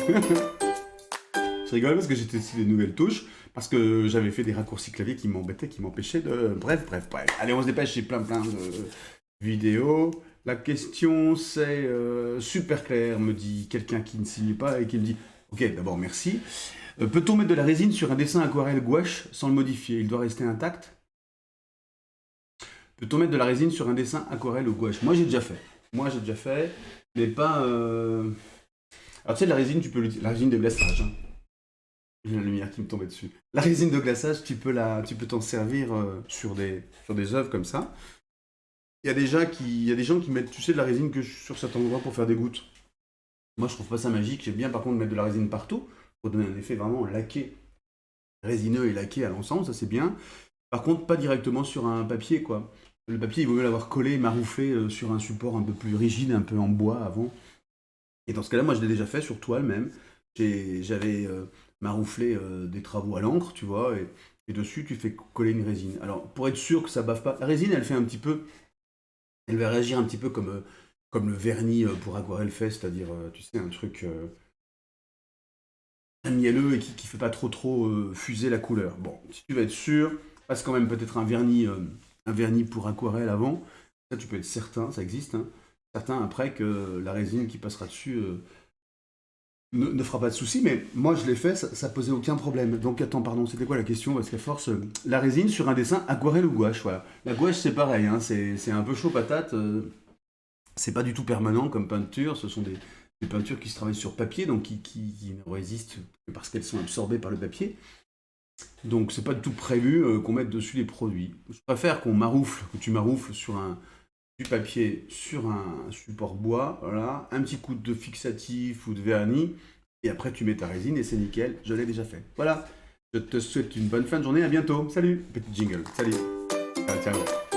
Je rigole parce que j'ai testé des nouvelles touches, parce que j'avais fait des raccourcis clavier qui m'embêtaient, qui m'empêchaient de... Bref. Allez, on se dépêche, j'ai plein de vidéos. La question, c'est super clair, me dit quelqu'un qui ne signe pas et qui me dit ok, d'abord merci. Peut-on mettre de la résine sur un dessin aquarelle gouache sans le modifier? Il doit rester intact? Peut-on mettre de la résine sur un dessin aquarelle ou gouache? Moi j'ai déjà fait, mais pas... Alors tu sais, la résine, tu peux l'utiliser, la résine de glaçage, hein. J'ai la lumière qui me tombait dessus. La résine de glaçage, tu peux t'en servir sur des œuvres comme ça. Il y a des gens qui mettent, tu sais, de la résine que sur certains endroits pour faire des gouttes. Moi, je trouve pas ça magique. J'aime bien, par contre, mettre de la résine partout pour donner un effet vraiment laqué, résineux et laqué à l'ensemble. Ça, c'est bien. Par contre, pas directement sur un papier, quoi. Le papier, il vaut mieux l'avoir collé, marouflé sur un support un peu plus rigide, un peu en bois avant. Et dans ce cas-là, moi, je l'ai déjà fait sur toile même. J'avais marouflé des travaux à l'encre, tu vois, et dessus, tu fais coller une résine. Alors, pour être sûr que ça bave pas, la résine, elle fait un petit peu, elle va réagir un petit peu comme le vernis pour aquarelle fait, c'est-à-dire, tu sais, un truc mielleux et qui fait pas trop fuser la couleur. Bon, si tu veux être sûr, passe quand même peut-être un vernis pour aquarelle avant. Ça, tu peux être certain, ça existe, hein. Certain après que la résine qui passera dessus ne fera pas de souci, mais moi je l'ai fait, ça posait aucun problème. Donc attends, pardon, c'était quoi la question? Parce qu'à force, la résine sur un dessin aquarelle ou gouache, voilà. La gouache c'est pareil, hein, c'est un peu chaud patate, c'est pas du tout permanent comme peinture, ce sont des peintures qui se travaillent sur papier, donc qui ne résistent que parce qu'elles sont absorbées par le papier. Donc c'est pas du tout prévu qu'on mette dessus les produits. Je préfère que tu maroufles du papier sur un support bois, voilà, un petit coup de fixatif ou de vernis, et après tu mets ta résine et c'est nickel, je l'ai déjà fait. Voilà, je te souhaite une bonne fin de journée, à bientôt, salut, petit jingle, salut, ciao, ciao.